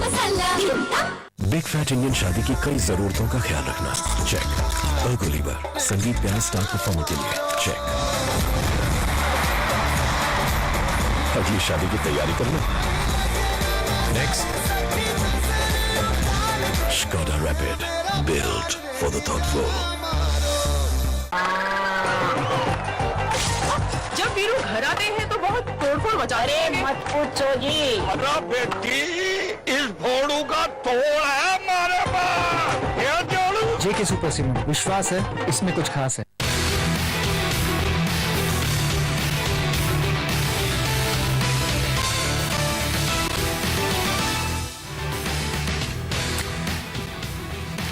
Big fat Indian शादी की कई जरूरतों का ख्याल रखना, चेक। अर्गोलीवर संगीत प्यार स्टार परफॉर्मर के लिए, चेक। अगली शादी की तैयारी कर लो, next. Skoda Rapid, built for the thoughtful. जब वीरू घर आते हैं तो बहुत तोड़फोड़ मचाते हैं। मत पूछो जी। अरे बेटी, इस भोड़ू का तोड़ है हमारे पास। ये जोड़ू जेके सुपर सीमेंट, विश्वास है इसमें कुछ खास है।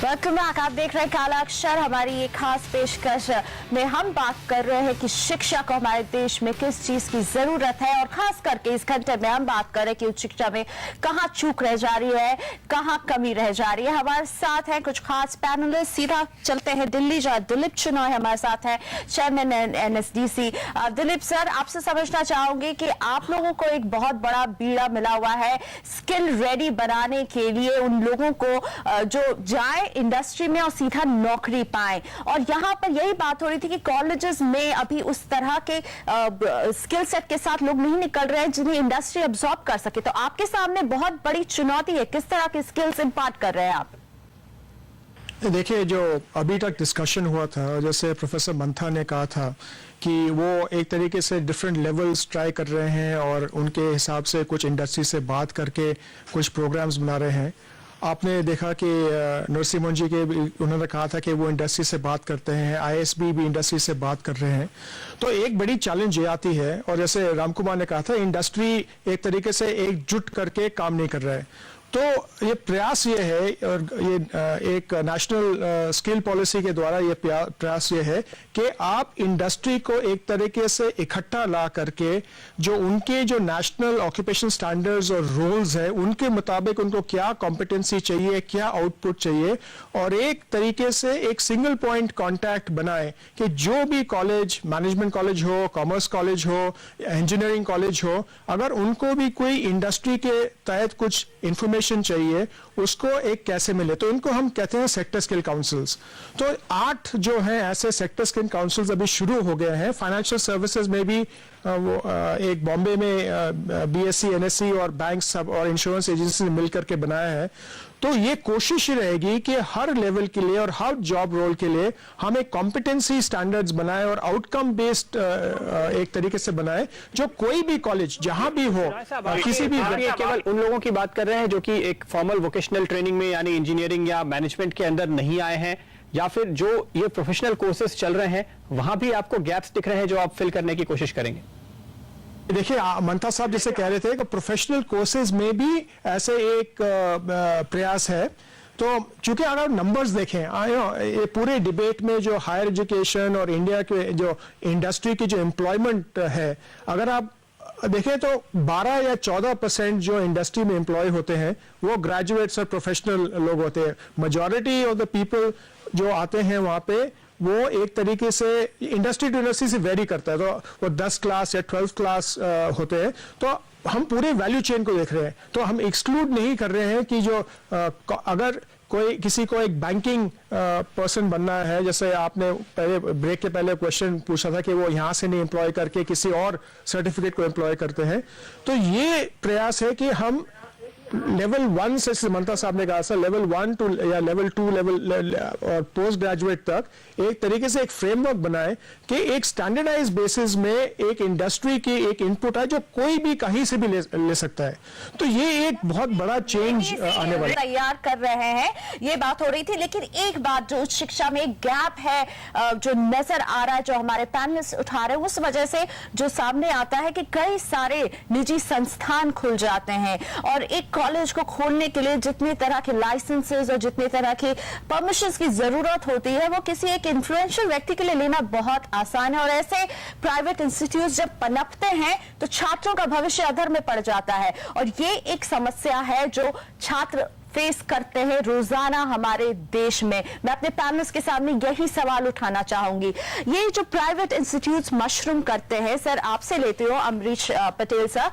Welcome back. आप देख रहे हैं काला अक्षर। हमारी ये खास पेशकश में हम बात कर रहे हैं कि शिक्षा को हमारे देश में किस चीज की जरूरत है, और खास करके इस घंटे में हम बात कर रहे हैं कि उच्च शिक्षा में कहाँ चूक रह जा रही है, कहाँ कमी रह जा रही है। हमारे साथ हैं कुछ खास पैनलिस्ट। सीधा चलते हैं दिल्ली, जहाँ दिलीप चुनॉय हमारे साथ है, चेयरमैन एनएसडीसी। दिलीप सर, आपसे समझना चाहूंगी कि आप लोगों को एक बहुत बड़ा बीड़ा मिला हुआ है स्किल रेडी बनाने के लिए, उन लोगों को जो जाए इंडस्ट्री में और सीधा नौकरी पाए। और यहां पर यही बात हो रही थी कि कॉलेजेस में अभी उस तरह के स्किल सेट के साथ लोग नहीं निकल रहे हैं जिन्हें इंडस्ट्री अब्सॉर्ब कर सके। तो आपके सामने बहुत बड़ी चुनौती है, किस तरह के स्किल्स इंपार्ट कर रहे हैं आप? देखिए, जो अभी तक डिस्कशन हुआ था, जैसे प्रोफेसर मंथा ने कहा था कि वो एक तरीके से डिफरेंट लेवल्स ट्राई कर रहे हैं और उनके हिसाब से कुछ इंडस्ट्री से बात करके कुछ प्रोग्राम्स बना रहे हैं। आपने देखा कि नरसिम्हन जी के उन्होंने कहा था कि वो इंडस्ट्री से बात करते हैं, आईएसबी भी इंडस्ट्री से बात कर रहे हैं। तो एक बड़ी चैलेंज ये आती है, और जैसे रामकुमार ने कहा था, इंडस्ट्री एक तरीके से एकजुट करके काम नहीं कर रहा है। तो ये प्रयास ये है, और ये एक नेशनल स्किल पॉलिसी के द्वारा ये प्रयास ये है कि आप इंडस्ट्री को एक तरीके से इकट्ठा ला करके जो उनके जो नेशनल ऑक्यूपेशन स्टैंडर्ड्स और रूल्स है उनके मुताबिक उनको क्या कॉम्पिटेंसी चाहिए, क्या आउटपुट चाहिए, और एक तरीके से एक सिंगल पॉइंट कॉन्टैक्ट बनाए कि जो भी कॉलेज, मैनेजमेंट कॉलेज हो, कॉमर्स कॉलेज हो, इंजीनियरिंग कॉलेज हो, अगर उनको भी कोई इंडस्ट्री के तहत कुछ इंफॉर्मेशन चाहिए, उसको एक कैसे मिले। तो इनको हम कहते हैं सेक्टर स्किल काउंसिल्स। तो 8 जो हैं ऐसे सेक्टर स्किल काउंसिल्स अभी शुरू हो गए हैं। फाइनेंशियल सर्विसेज में भी वो एक बॉम्बे में बीएससी, एनएससी और बैंक सब और इंश्योरेंस एजेंसी ने मिलकर के बनाया है। तो ये कोशिश रहेगी कि हर लेवल के लिए और हर जॉब रोल के लिए हम एक कॉम्पिटेंसी स्टैंडर्ड्स बनाए और आउटकम बेस्ड एक तरीके से बनाए, जो कोई भी कॉलेज जहां भी हो, किसी भी केवल उन लोगों की बात कर रहे हैं जो कि एक फॉर्मल वोकेशनल ट्रेनिंग में यानी इंजीनियरिंग या मैनेजमेंट के अंदर नहीं आए हैं, या फिर जो ये प्रोफेशनल कोर्सेज चल रहे हैं वहां भी आपको गैप्स दिख रहे हैं जो आप फिल करने की कोशिश करेंगे? देखिए, मंथा साहब जैसे कह रहे थे कि प्रोफेशनल कोर्सेज में भी ऐसे एक प्रयास है। तो चूंकि अगर नंबर्स देखें, ये पूरे डिबेट में जो हायर एजुकेशन और इंडिया के जो इंडस्ट्री की जो एम्प्लॉयमेंट है, अगर आप देखें तो 12 या 14% जो इंडस्ट्री में एम्प्लॉय होते हैं वो ग्रेजुएट्स और प्रोफेशनल लोग होते हैं। मेजॉरिटी ऑफ द पीपल जो आते हैं वहां पे वो एक तरीके से इंडस्ट्री टू इंडस्ट्री से वेरी करता है, तो वो 10 क्लास या 12 क्लास होते हैं। तो हम पूरे वैल्यू चेन को देख रहे हैं, तो हम एक्सक्लूड नहीं कर रहे हैं कि जो अगर कोई किसी को एक बैंकिंग पर्सन बनना है, जैसे आपने पहले ब्रेक के पहले क्वेश्चन पूछा था कि वो यहाँ से नहीं एम्प्लॉय करके किसी और सर्टिफिकेट को एम्प्लॉय करते हैं, तो ये प्रयास है कि हम लेवल 1 से मंता साहब ने कहा सर, लेवल 1 टू या लेवल 2 लेवल और पोस्ट ग्रेजुएट तक एक तरीके से एक फ्रेमवर्क बनाए कि एक स्टैंडर्डाइज बेसिस में एक इंडस्ट्री की एक इनपुट है जो कोई भी कहीं से भी ले सकता है। तो ये एक बहुत बड़ा चेंज आने वाला तैयार कर रहे हैं, ये बात हो रही थी। लेकिन एक बात जो उच्च शिक्षा में एक गैप है जो नजर आ रहा है, जो हमारे पैनलिस्ट उठा रहे हैं, उस वजह से जो सामने आता है कि कई सारे निजी संस्थान खुल जाते हैं, और एक कॉलेज को खोलने के लिए जितनी तरह के लाइसेंसेस और जितनी तरह की परमिशंस की जरूरत होती है वो किसी एक इन्फ्लुएंशियल व्यक्ति के लिए लेना बहुत आसान है। और ऐसे प्राइवेट इंस्टीट्यूट जब पनपते हैं तो छात्रों का भविष्य अधर में पड़ जाता है, और ये एक समस्या है जो छात्र फेस करते हैं रोजाना हमारे देश में। मैं अपने पैनलिस्ट के सामने यही सवाल उठाना चाहूंगी। ये जो प्राइवेट इंस्टीट्यूट्स मशरूम करते हैं, सर आपसे लेते हो अमरीश पटेल सर,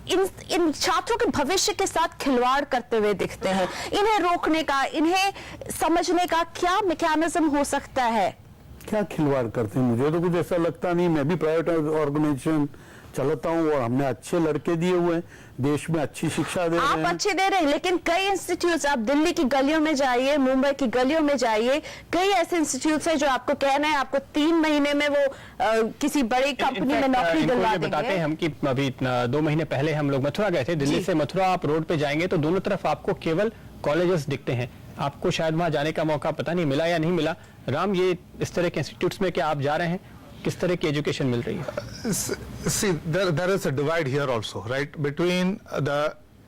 इन छात्रों के भविष्य के साथ खिलवाड़ करते हुए दिखते हैं। इन्हें रोकने का, इन्हें समझने का क्या मैकेनिज्म हो सकता है? क्या खिलवाड़ करते हैं, मुझे तो कुछ ऐसा लगता नहीं। मैं भी प्राइवेट ऑर्गेनाइजेशन चलाता हूँ और हमने अच्छे लड़के दिए हुए हैं, देश में अच्छी शिक्षा दे रहे हैं। आप अच्छे दे रहे हैं, लेकिन कई इंस्टीट्यूट्स, आप दिल्ली की गलियों में जाइए, मुंबई की गलियों में जाइए, कई ऐसे इंस्टीट्यूट्स हैं जो आपको कहना है आपको 3 महीने में वो किसी बड़ी कंपनी में नौकरी दिलवा देंगे। बताते हैं हम कि अभी 2 महीने पहले हम लोग मथुरा गए थे। दिल्ली से मथुरा आप रोड पे जाएंगे तो दोनों तरफ आपको केवल कॉलेजेस दिखते हैं। आपको शायद वहां जाने का मौका पता नहीं मिला या नहीं मिला। राम, ये इस तरह के इंस्टीट्यूट्स में क्या आप जा रहे हैं? किस तरह की एजुकेशन मिल रही है? See, there is a divide here also, right? Between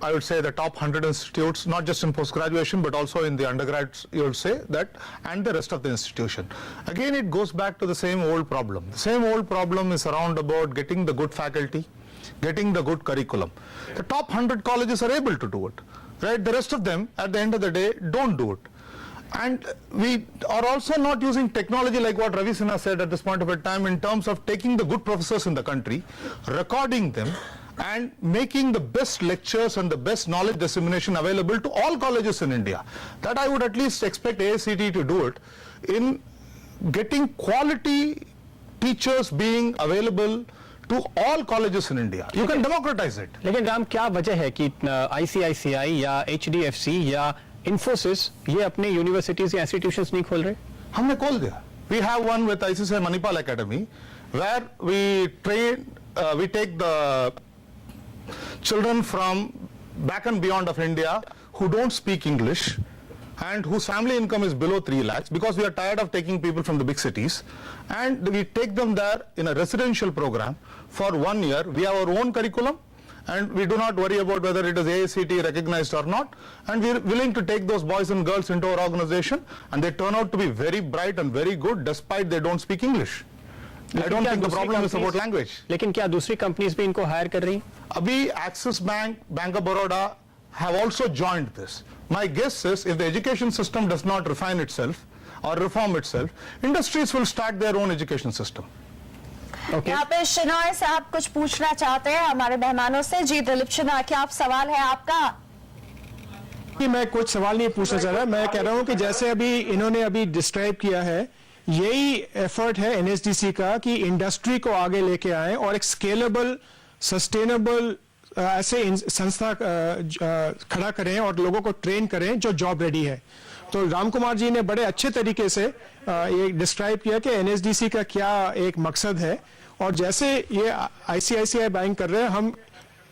I would say the top 100 institutes, not just in post-graduation, but also in the undergrads, you would say that, and the rest of the institution. Again, it goes back to the same old problem. The same old problem is around about getting the good faculty, getting the good curriculum. The top 100 colleges are able to do it, right? The rest of them, at the end of the day, don't do it. And we are also not using technology like what Ravi Sinha said at this point of a time, in terms of taking the good professors in the country, recording them, and making the best lectures and the best knowledge dissemination available to all colleges in India. That I would at least expect AICTE to do it, in getting quality teachers being available to all colleges in India. You can democratize it. लेकिन राम, क्या वजह है कि ICICI या HDFC या इन्फोसिस ये अपने universities या इंस्टीट्यूशंस नहीं खोल रहे? हमने खोल दिया. We have one with ICICI Manipal Academy, where we train, we take the children from back and beyond of India who don't speak English and whose family income is below 3 lakhs, because we are tired of taking people from the big cities, and we take them there in a residential program for 1 year. We have our own curriculum, and we do not worry about whether it is AICTE recognized or not, and we are willing to take those boys and girls into our organization, and they turn out to be very bright and very good despite they don't speak English. I don't think the problem is about language. लेकिन क्या दूसरी companies भी इनको higher कर रही? Abhi, Axis Bank, Bank of Baroda have also joined this. My guess is, if the education system does not refine itself or reform itself, industries will start their own education system. Okay. यहाँ पे शिनॉय साहब कुछ पूछना चाहते हैं हमारे मेहमानों से। जी दिलीप शिनॉय, क्या आप सवाल है आपका? कि मैं कुछ सवाल नहीं पूछना चाह रहा, मैं कह रहा हूं कि जैसे अभी इन्होंने अभी डिस्क्राइब किया है, यही एफर्ट है NSDC का कि इंडस्ट्री को आगे लेके आए और एक स्केलेबल, सस्टेनेबल ऐसे संस्था खड़ा करें और लोगों को ट्रेन करें जो जॉब रेडी है। तो राम कुमार जी ने बड़े अच्छे तरीके से ये डिस्क्राइब किया कि NSDC का क्या एक मकसद है, और जैसे ये ICICI बैंक कर रहे हैं, हम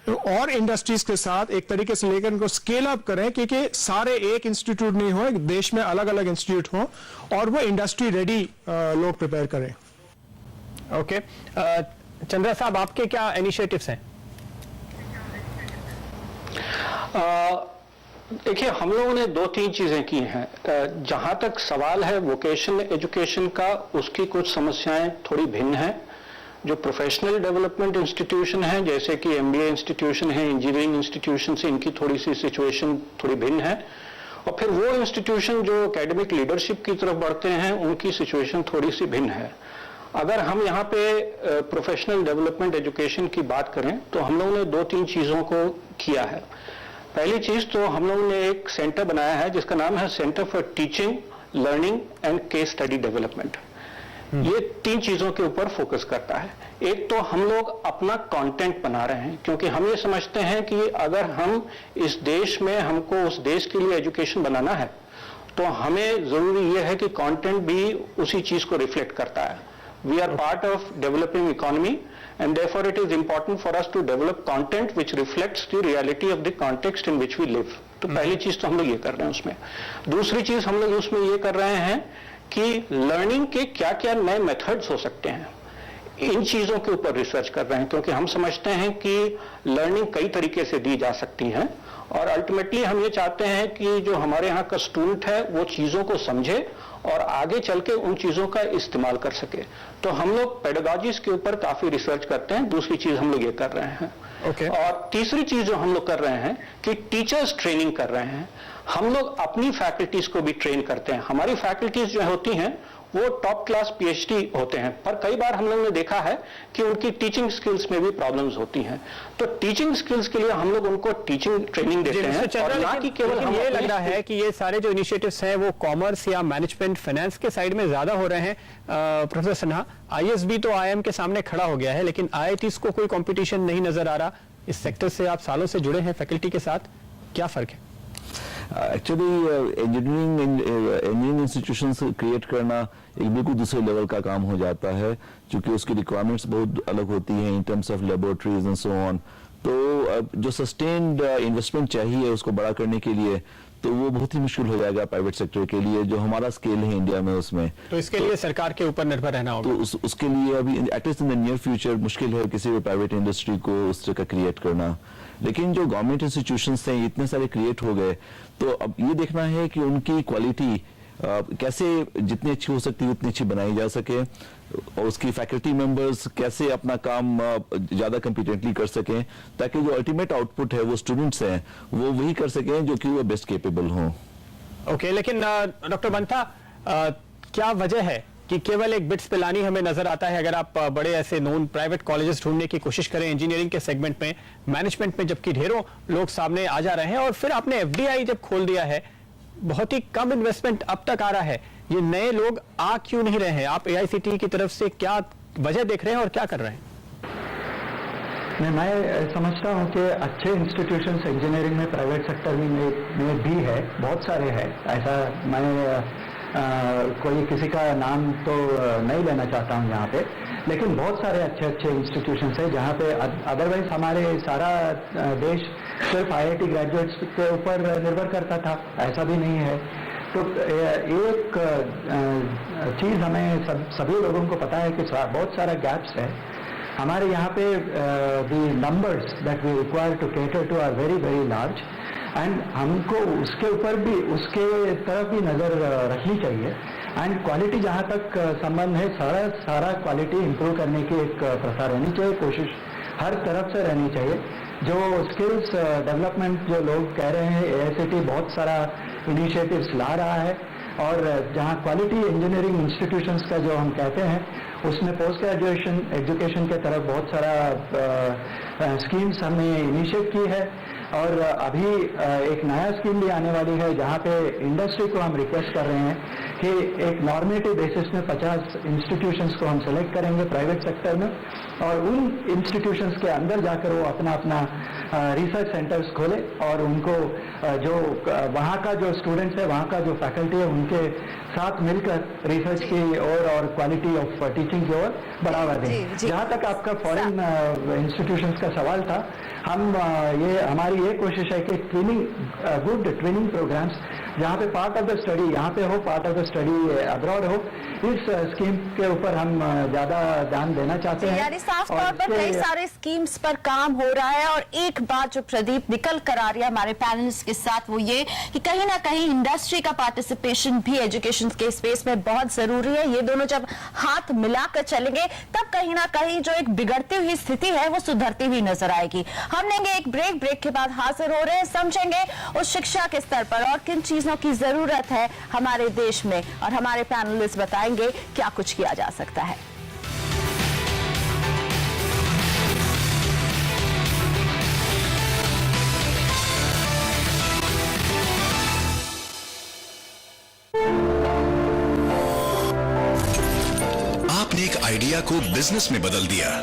और इंडस्ट्रीज के साथ एक तरीके से लेकर इनको स्केल अप करें, क्योंकि सारे एक इंस्टीट्यूट नहीं हो, देश में अलग अलग इंस्टीट्यूट हो और वो इंडस्ट्री रेडी लोग प्रिपेयर करें। ओके, चंद्रा साहब, आपके क्या इनिशिएटिव्स हैं? देखिए, हम लोगों ने 2-3 चीजें की हैं। जहां तक सवाल है वोकेशनल एजुकेशन का, उसकी कुछ समस्याएं थोड़ी भिन्न हैं। जो प्रोफेशनल डेवलपमेंट इंस्टीट्यूशन हैं, जैसे कि MBA इंस्टीट्यूशन है, इंजीनियरिंग इंस्टीट्यूशन से, इनकी थोड़ी सी सिचुएशन थोड़ी भिन्न है। और फिर वो इंस्टीट्यूशन जो एकेडमिक लीडरशिप की तरफ बढ़ते हैं, उनकी सिचुएशन थोड़ी सी भिन्न है। अगर हम यहाँ पे प्रोफेशनल डेवलपमेंट एजुकेशन की बात करें तो हम लोगों ने 2-3 चीजों को किया है। पहली चीज तो हम लोगों ने एक सेंटर बनाया है जिसका नाम है centre for teaching, learning and case study development. ये 3 चीजों के ऊपर फोकस करता है। एक तो हम लोग अपना कंटेंट बना रहे हैं, क्योंकि हम ये समझते हैं कि अगर हम इस देश में, हमको उस देश के लिए एजुकेशन बनाना है, तो हमें जरूरी ये है कि कंटेंट भी उसी चीज को रिफ्लेक्ट करता है। We are part of developing economy, and therefore it is important for us to develop content which reflects the reality of the context in which we live. तो पहली चीज तो हम लोग ये कर रहे हैं उसमें। दूसरी चीज हम लोग उसमें ये कर रहे हैं कि लर्निंग के क्या क्या नए मेथड्स हो सकते हैं, इन चीजों के ऊपर रिसर्च कर रहे हैं, क्योंकि हम समझते हैं कि लर्निंग कई तरीके से दी जा सकती है, और अल्टीमेटली हम ये चाहते हैं कि जो हमारे यहाँ का स्टूडेंट है वो चीजों को समझे और आगे चल के उन चीजों का इस्तेमाल कर सके। तो हम लोग पेडागॉजीज के ऊपर काफी रिसर्च करते हैं। दूसरी चीज हम लोग ये कर रहे हैं। Okay. और तीसरी चीज जो हम लोग कर रहे हैं कि टीचर्स ट्रेनिंग कर रहे हैं। हम लोग अपनी फैकल्टीज को भी ट्रेन करते हैं। हमारी फैकल्टीज जो होती हैं वो टॉप क्लास पीएचडी होते हैं, पर कई बार हम लोग ने देखा है कि उनकी टीचिंग स्किल्स में भी प्रॉब्लम्स होती हैं। तो टीचिंग स्किल्स के लिए हम लोग उनको टीचिंग ट्रेनिंग देते हैं और ना कि केवल लेकिन ये लग रहा है कि ये सारे जो इनिशिएटिव्स हैं वो कॉमर्स या मैनेजमेंट फाइनेंस के साइड में ज्यादा हो रहे हैं। प्रोफेसर सिन्हा, आईएसबी तो आईएम के सामने खड़ा हो गया है, लेकिन आईआईटीज को कोई कंपटीशन नहीं नजर आ रहा। इस सेक्टर से आप सालों से जुड़े हैं फैकल्टी के साथ, क्या फर्क है? एक्चुअली इंजीनियरिंग इंस्टीट्यूशंस क्रिएट करना एक बिल्कुल दूसरे लेवल का काम हो जाता है, क्योंकि उसकी रिक्वायरमेंट्स बहुत अलग होती हैं in terms of laboratories and so on. तो जो सस्टेन्ड इन्वेस्टमेंट चाहिए उसको बड़ा करने के लिए, तो वो बहुत ही मुश्किल हो जाएगा प्राइवेट सेक्टर के लिए, जो हमारा स्केल है इंडिया में उसमें। तो इसके लिए सरकार के ऊपर निर्भर रहना होगा। तो उसके लिए अभी at least in the near future मुश्किल है किसी भी प्राइवेट इंडस्ट्री को उस तरह का क्रिएट करना। लेकिन जो गवर्नमेंट इंस्टीट्यूशंस हैं इतने सारे क्रिएट हो गए, तो अब ये देखना है कि उनकी क्वालिटी कैसे जितनी अच्छी हो सकती है उतनी अच्छी बनाई जा सके, और उसकी फैकल्टी मेंबर्स कैसे अपना काम ज्यादा कॉम्पिटेंटली कर सकें, ताकि जो अल्टीमेट आउटपुट है वो स्टूडेंट्स हैं वो वही कर सकें जो कि वो बेस्ट केपेबल हों। ओके, लेकिन डॉक्टर मंथा, क्या वजह है कि केवल एक बिट्स पिलानी हमें नजर आता है? अगर आप बड़े ऐसे नोन प्राइवेट कॉलेजेस ढूंढने की कोशिश करें इंजीनियरिंग के सेगमेंट में, मैनेजमेंट में, जबकि ढेरों लोग सामने आ जा रहे हैं, और फिर आपने एफडीआई जब खोल दिया है, बहुत ही कम इन्वेस्टमेंट अब तक आ रहा है, ये नए लोग आ क्यों नहीं रहे हैं? आप एआईसीटीई की तरफ से क्या वजह देख रहे हैं और क्या कर रहे हैं? मैं समझता हूं कि अच्छे इंस्टीट्यूशंस इंजीनियरिंग में प्राइवेट सेक्टर में भी है, बहुत सारे हैं। ऐसा मैं कोई किसी का नाम तो नहीं लेना चाहता हूं यहाँ पे, लेकिन बहुत सारे अच्छे अच्छे इंस्टीट्यूशंस हैं जहाँ पे अदरवाइज हमारे सारा देश सिर्फ आईआईटी ग्रेजुएट्स के ऊपर निर्भर करता था, ऐसा भी नहीं है। तो एक चीज़ हमें सभी लोगों को पता है कि बहुत सारा गैप्स है हमारे यहाँ पे। The numbers that we require to cater to are very very large, and हमको उसके ऊपर भी, उसके तरफ भी नज़र रखनी चाहिए। एंड क्वालिटी जहाँ तक संबंध है, सारा क्वालिटी इंप्रूव करने की एक प्रथा रहनी चाहिए, कोशिश हर तरफ से रहनी चाहिए। जो स्किल्स डेवलपमेंट जो लोग कह रहे हैं, एआईसीटी बहुत सारा इनिशिएटिव्स ला रहा है, और जहाँ क्वालिटी इंजीनियरिंग इंस्टीट्यूशंस का जो हम कहते हैं, उसमें पोस्ट ग्रेजुएशन एजुकेशन के तरफ बहुत सारा स्कीम्स हमने इनिशिएट की है। और अभी एक नया स्कीम भी आने वाली है जहाँ पे इंडस्ट्री को हम रिक्वेस्ट कर रहे हैं कि एक नॉर्मेटिव बेसिस में 50 इंस्टीट्यूशंस को हम सेलेक्ट करेंगे प्राइवेट सेक्टर में, और उन इंस्टीट्यूशंस के अंदर जाकर वो अपना अपना रिसर्च सेंटर्स खोले, और उनको जो वहाँ का जो स्टूडेंट्स है, वहाँ का जो फैकल्टी है, उनके साथ मिलकर रिसर्च की ओर और क्वालिटी ऑफ टीचिंग की ओर बढ़ावा दें। जहाँ तक आपका फॉरेन इंस्टीट्यूशंस का सवाल था, हमारी ये कोशिश है कि गुड ट्रेनिंग प्रोग्राम्स जहाँ पे पार्ट ऑफ द स्टडी यहाँ पे हो, part of the study abroad हो, इस स्कीम के ऊपर हम ज्यादा ध्यान देना चाहते हैं। यानी साफ तौर पर कई सारे स्कीम्स पर काम हो रहा है। और एक बात जो प्रदीप निकल कर आ रही है हमारे पैनलिस्ट के साथ, वो ये कि कहीं ना कहीं इंडस्ट्री का पार्टिसिपेशन भी एजुकेशन के स्पेस में बहुत जरूरी है। ये दोनों जब हाथ मिलाकर चलेंगे तब कहीं ना कहीं जो एक बिगड़ती हुई स्थिति है वो सुधरती हुई नजर आएगी। हम लेंगे एक ब्रेक के बाद हाजिर हो रहे हैं, समझेंगे उस शिक्षा के स्तर पर और किन चीजों की जरूरत है हमारे देश में, और हमारे पैनलिस्ट बताएंगे क्या कुछ किया जा सकता है। आपने एक आइडिया को बिजनेस में बदल दिया,